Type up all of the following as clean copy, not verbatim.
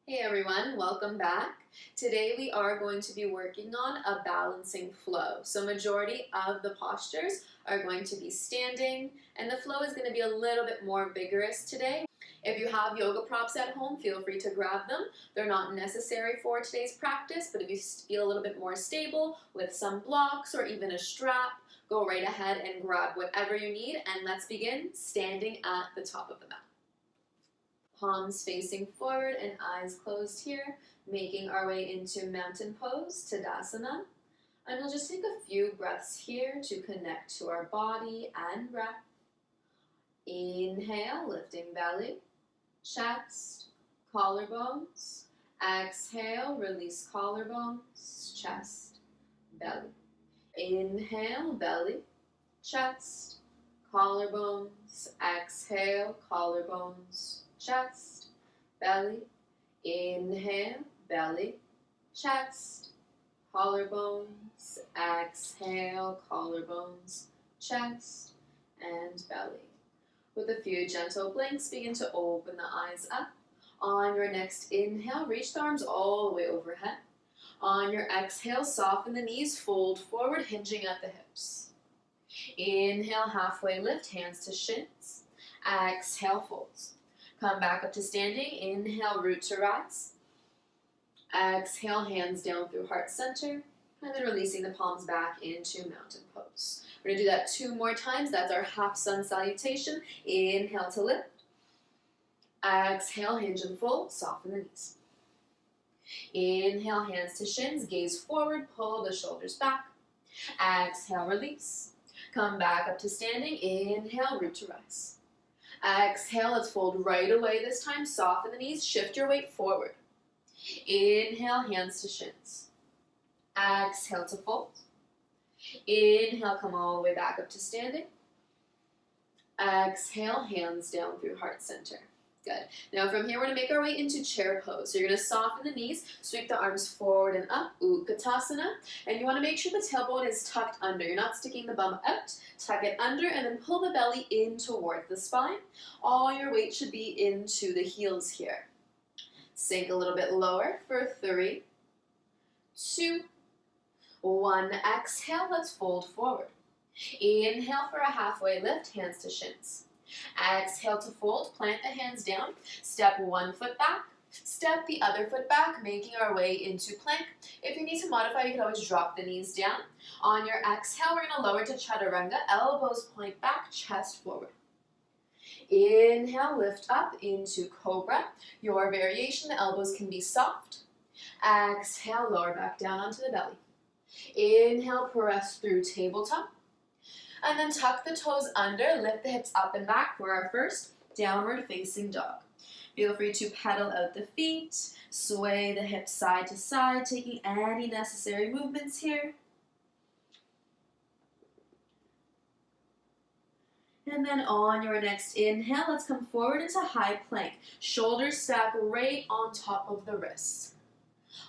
Hey everyone, welcome back. Today we are going to be working on a balancing flow. So majority of the postures are going to be standing and the flow is going to be a little bit more vigorous today. If you have yoga props at home, feel free to grab them. They're not necessary for today's practice, but if you feel a little bit more stable with some blocks or even a strap, go right ahead and grab whatever you need, and let's begin standing at the top of the mat. Palms facing forward and eyes closed here, making our way into mountain pose, Tadasana. And we'll just take a few breaths here to connect to our body and breath. Inhale, lifting belly, chest, collarbones. Exhale, release collarbones, chest, belly. Inhale, belly, chest, collarbones. Exhale, collarbones, chest, belly. Inhale, belly, chest, collarbones. Exhale, collarbones, chest, and belly. With a few gentle blinks, begin to open the eyes up. On your next inhale, reach the arms all the way overhead. On your exhale, soften the knees, fold forward, hinging at the hips. Inhale, halfway lift, hands to shins. Exhale, folds. Come back up to standing. Inhale, root to rise. Exhale, hands down through heart center. And then releasing the palms back into mountain pose. We're going to do that 2 more times. That's our half sun salutation. Inhale to lift. Exhale, hinge and fold. Soften the knees. Inhale, hands to shins. Gaze forward. Pull the shoulders back. Exhale, release. Come back up to standing. Inhale, root to rise. Exhale, let's fold right away this time. Soften the knees, shift your weight forward. Inhale, hands to shins. Exhale to fold. Inhale, come all the way back up to standing. Exhale, hands down through heart center. Good. Now from here, we're going to make our way into chair pose. So you're going to soften the knees, sweep the arms forward and up, Utkatasana. And you want to make sure the tailbone is tucked under. You're not sticking the bum out. Tuck it under and then pull the belly in towards the spine. All your weight should be into the heels here. Sink a little bit lower for 3, 2, 1. Exhale, let's fold forward. Inhale for a halfway lift, hands to shins. Exhale to fold, plant the hands down, step one foot back, step the other foot back, making our way into plank. If you need to modify, you can always drop the knees down. On your exhale, we're going to lower to chaturanga, elbows point back, chest forward. Inhale, lift up into cobra. Your variation, the elbows can be soft. Exhale, lower back down onto the belly. Inhale, press through tabletop. And then tuck the toes under, lift the hips up and back for our first downward facing dog. Feel free to pedal out the feet, sway the hips side to side, taking any necessary movements here. And then on your next inhale, let's come forward into high plank. Shoulders stack right on top of the wrists.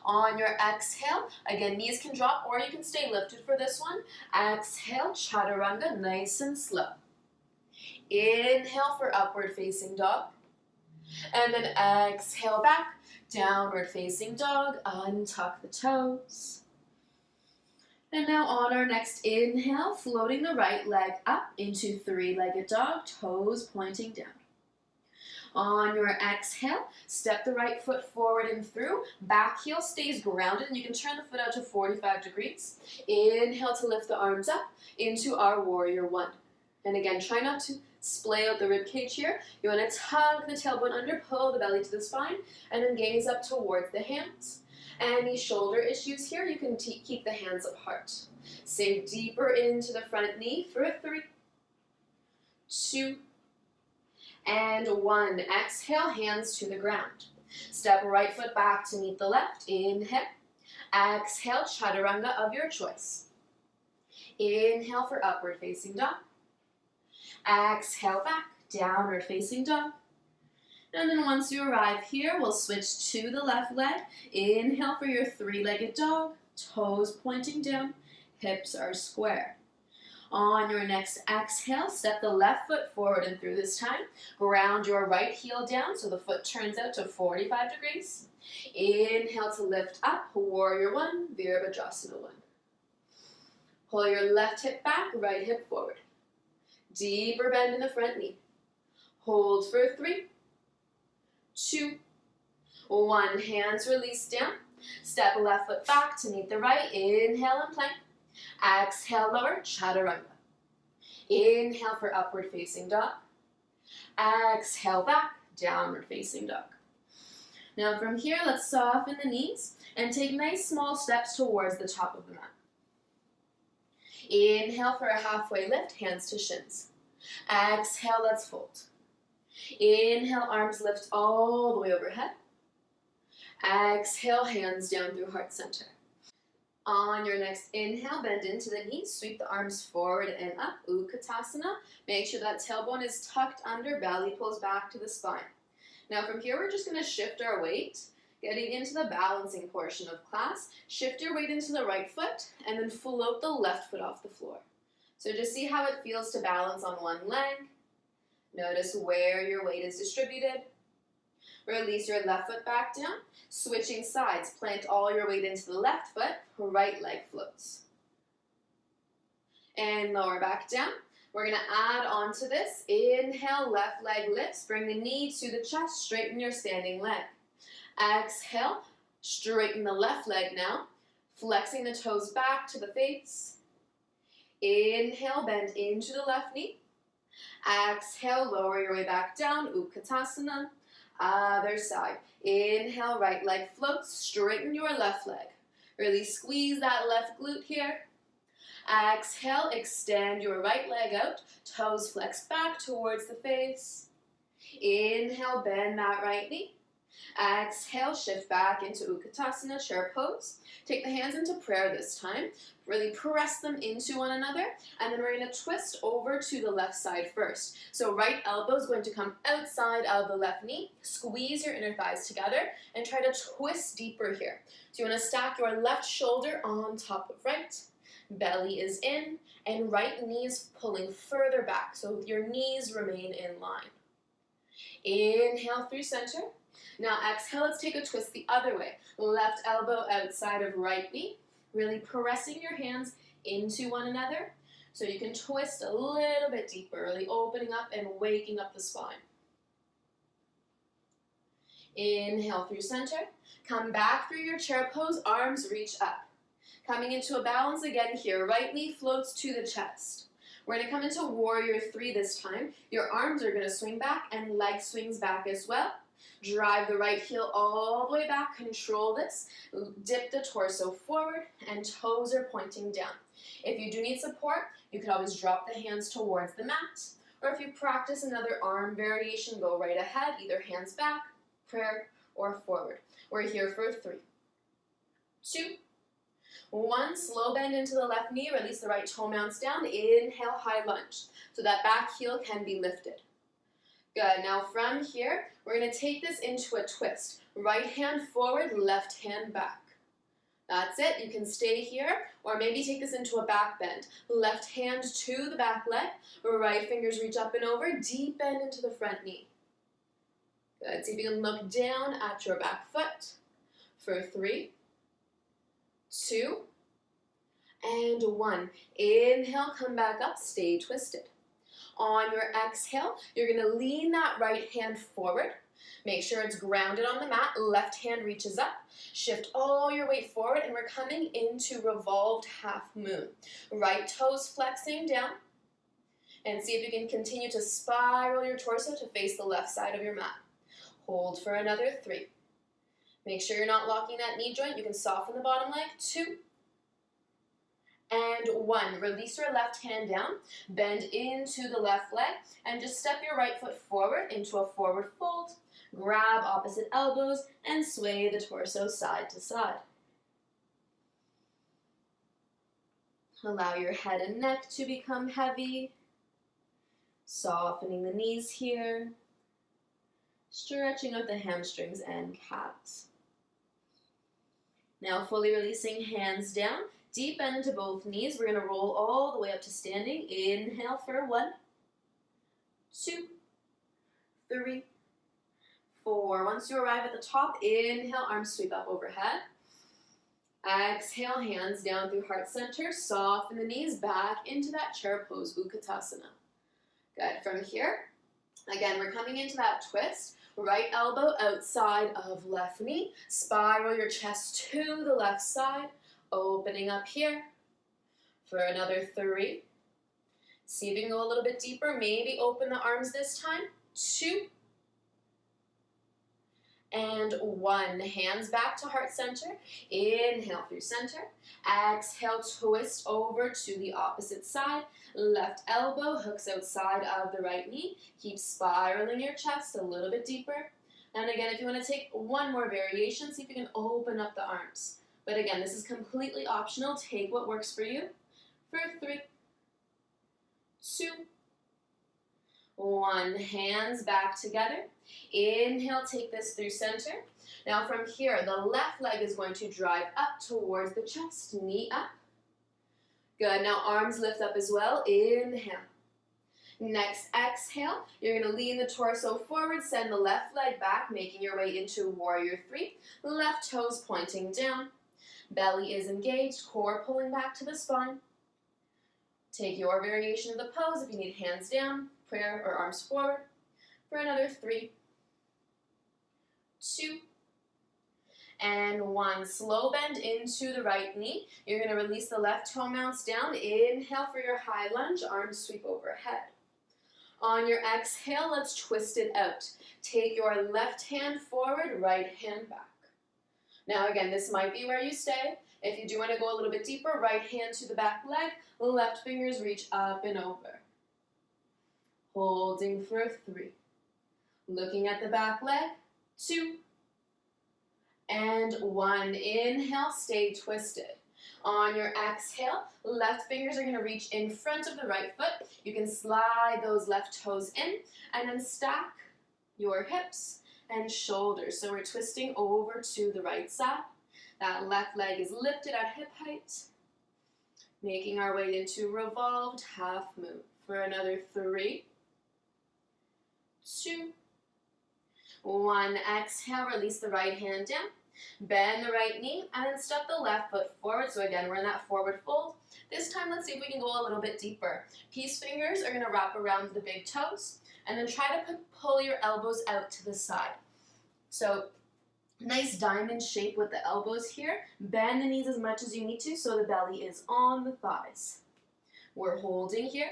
On your exhale, again, knees can drop or you can stay lifted for this one. Exhale, chaturanga, nice and slow. Inhale for upward facing dog. And then exhale back, downward facing dog, untuck the toes. And now on our next inhale, floating the right leg up into 3-legged dog, toes pointing down. On your exhale, step the right foot forward and through. Back heel stays grounded and you can turn the foot out to 45 degrees. Inhale to lift the arms up into our warrior 1. And again, try not to splay out the rib cage here. You want to tug the tailbone under, pull the belly to the spine, and then gaze up towards the hands. Any shoulder issues here, you can keep the hands apart. Sink deeper into the front knee for 3, 2, and 1. Exhale, hands to the ground. Step right foot back to meet the left. Inhale. Exhale, chaturanga of your choice. Inhale for upward facing dog. Exhale back, downward facing dog. And then once you arrive here, we'll switch to the left leg. Inhale for your 3-legged dog. Toes pointing down, hips are square. On your next exhale, step the left foot forward and through this time. Ground your right heel down so the foot turns out to 45 degrees. Inhale to lift up, warrior one, Virabhadrasana one. Pull your left hip back, right hip forward. Deeper bend in the front knee. Hold for 3, 2, 1. Hands release down. Step left foot back to meet the right. Inhale and plank. Exhale, lower, chaturanga. Inhale for upward facing dog. Exhale back, downward facing dog. Now from here, let's soften the knees and take nice small steps towards the top of the mat. Inhale for a halfway lift, hands to shins. Exhale, let's fold. Inhale, arms lift all the way overhead. Exhale, hands down through heart center. On your next inhale, bend into the knees, sweep the arms forward and up, Utkatasana. Make sure that tailbone is tucked under, belly pulls back to the spine. Now from here, we're just going to shift our weight, getting into the balancing portion of class. Shift your weight into the right foot and then float the left foot off the floor. So just see how it feels to balance on one leg. Notice where your weight is distributed. Release your left foot back down. Switching sides, plant all your weight into the left foot, right leg floats. And lower back down. We're going to add on to this. Inhale, left leg lifts. Bring the knee to the chest, straighten your standing leg. Exhale, straighten the left leg now, flexing the toes back to the face. Inhale, bend into the left knee. Exhale, lower your way back down, Utkatasana. Other side. Inhale, right leg floats, straighten your left leg. Really squeeze that left glute here. Exhale, extend your right leg out, toes flex back towards the face. Inhale, bend that right knee. Exhale, shift back into Utkatasana, chair pose. Take the hands into prayer this time. Really press them into one another. And then we're going to twist over to the left side first. So right elbow is going to come outside of the left knee. Squeeze your inner thighs together and try to twist deeper here. So you want to stack your left shoulder on top of right. Belly is in and right knee is pulling further back. So your knees remain in line. Inhale through center. Now exhale, let's take a twist the other way. Left elbow outside of right knee. Really pressing your hands into one another so you can twist a little bit deeper, really opening up and waking up the spine. Inhale through center. Come back through your chair pose, arms reach up. Coming into a balance again here. Right knee floats to the chest. We're going to come into warrior 3 this time. Your arms are going to swing back and leg swings back as well. Drive the right heel all the way back, control this, dip the torso forward, and toes are pointing down. If you do need support, you can always drop the hands towards the mat, or if you practice another arm variation, go right ahead, either hands back, prayer, or forward. We're here for 3, 2, 1, slow bend into the left knee, release the right toe mounts down, inhale, high lunge, so that back heel can be lifted. Good, now from here, we're going to take this into a twist. Right hand forward, left hand back. That's it, you can stay here, or maybe take this into a back bend. Left hand to the back leg, right fingers reach up and over, deep bend into the front knee. Good, see if you can look down at your back foot for 3, 2, and 1. Inhale, come back up, stay twisted. On your exhale, you're going to lean that right hand forward. Make sure it's grounded on the mat. Left hand reaches up. Shift all your weight forward, and we're coming into revolved half moon. Right toes flexing down. And see if you can continue to spiral your torso to face the left side of your mat. Hold for another 3. Make sure you're not locking that knee joint. You can soften the bottom leg. 2, and 1. Release your left hand down, bend into the left leg, and just step your right foot forward into a forward fold. Grab opposite elbows and sway the torso side to side. Allow your head and neck to become heavy. Softening the knees here. Stretching out the hamstrings and calves. Now fully releasing hands down. Deep bend into both knees. We're going to roll all the way up to standing. Inhale for 1, 2, 3, 4. Once you arrive at the top, inhale, arms sweep up overhead. Exhale, hands down through heart center. Soften the knees back into that chair pose, Utkatasana. Good. From here, again, we're coming into that twist. Right elbow outside of left knee. Spiral your chest to the left side. Opening up here for another 3. See if you can go a little bit deeper. Maybe open the arms this time. 2. And 1. Hands back to heart center. Inhale through center. Exhale, twist over to the opposite side. Left elbow hooks outside of the right knee. Keep spiraling your chest a little bit deeper. And again, if you want to take one more variation, see if you can open up the arms. But again, this is completely optional. Take what works for you. For 3, 2, 1. Hands back together. Inhale, take this through center. Now from here, the left leg is going to drive up towards the chest. Knee up. Good. Now arms lift up as well. Inhale. Next, exhale. You're going to lean the torso forward. Send the left leg back, making your way into warrior 3. Left toes pointing down. Belly is engaged. Core pulling back to the spine. Take your variation of the pose. If you need hands down, prayer, or arms forward. For another 3, 2, and 1. Slow bend into the right knee. You're going to release the left toe mounts down. Inhale for your high lunge. Arms sweep overhead. On your exhale, let's twist it out. Take your left hand forward, right hand back. Now again, this might be where you stay. If you do want to go a little bit deeper, right hand to the back leg. Left fingers reach up and over. Holding for 3. Looking at the back leg. 2. And 1. Inhale, stay twisted. On your exhale, left fingers are going to reach in front of the right foot. You can slide those left toes in and then stack your hips and shoulders. So we're twisting over to the right side. That left leg is lifted at hip height. Making our way into revolved half moon. For another 3, 2, 1. Exhale, release the right hand down. Bend the right knee and then step the left foot forward. So again, we're in that forward fold. This time, let's see if we can go a little bit deeper. Peace fingers are going to wrap around the big toes and then try to pull your elbows out to the side. So nice diamond shape with the elbows here. Bend the knees as much as you need to so the belly is on the thighs. We're holding here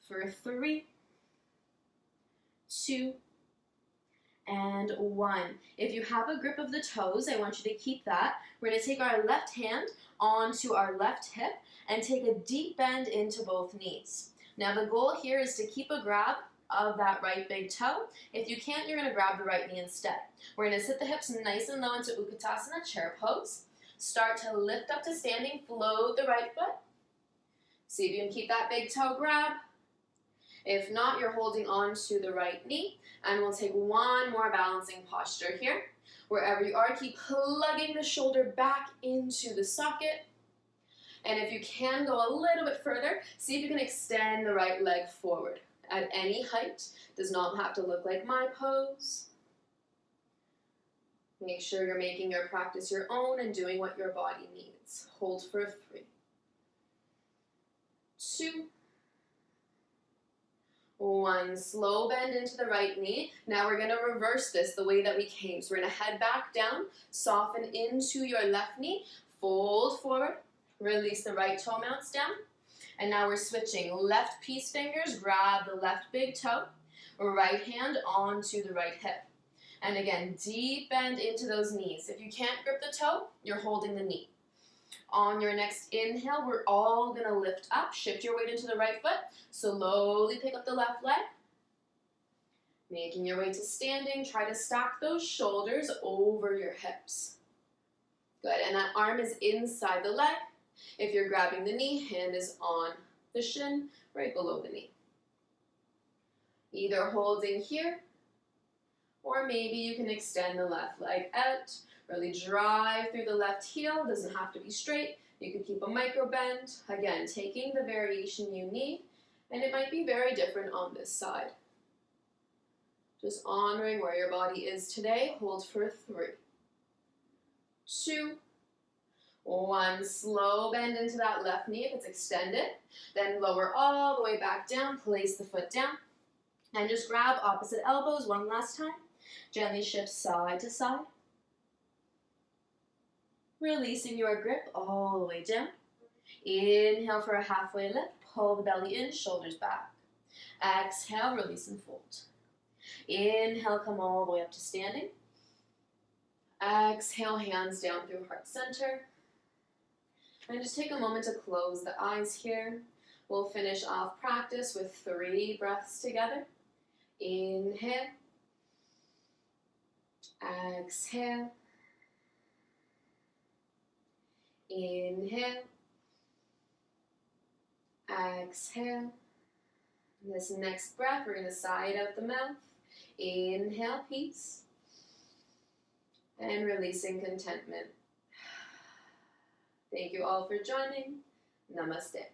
for 3, 2, and 1. If you have a grip of the toes, I want you to keep that. We're going to take our left hand onto our left hip and take a deep bend into both knees. Now the goal here is to keep a grab of that right big toe. If you can't, you're going to grab the right knee instead. We're going to sit the hips nice and low into Utkatasana, chair pose. Start to lift up to standing, float the right foot. See if you can keep that big toe grab. If not, you're holding on to the right knee. And we'll take one more balancing posture here. Wherever you are, keep plugging the shoulder back into the socket. And if you can go a little bit further, see if you can extend the right leg forward. At any height, does not have to look like my pose. Make sure you're making your practice your own and doing what your body needs. Hold for 3, 2, 1. Slow bend into the right knee. Now we're going to reverse this the way that we came. So we're going to head back down, soften into your left knee, fold forward, release the right toe mounts down. And now we're switching. Left peace fingers, grab the left big toe, right hand onto the right hip. And again, deep bend into those knees. If you can't grip the toe, you're holding the knee. On your next inhale, we're all going to lift up. Shift your weight into the right foot. Slowly pick up the left leg. Making your way to standing. Try to stack those shoulders over your hips. Good. And that arm is inside the leg. If you're grabbing the knee, hand is on the shin, right below the knee. Either holding here Or maybe you can extend the left leg out, really drive through the left heel, doesn't have to be straight. You could keep a micro bend, again, taking the variation you need, and it might be very different on this side. Just honoring where your body is today. Hold for 3, 2, 1. Slow bend into that left knee if it's extended. Then lower all the way back down. Place the foot down. And just grab opposite elbows one last time. Gently shift side to side. Releasing your grip all the way down. Inhale for a halfway lift. Pull the belly in, shoulders back. Exhale, release and fold. Inhale, come all the way up to standing. Exhale, hands down through heart center. And just take a moment to close the eyes here. We'll finish off practice with 3 breaths together. Inhale. Exhale. Inhale. Exhale. This next breath, we're going to sigh out the mouth. Inhale, peace. And releasing contentment. Thank you all for joining. Namaste.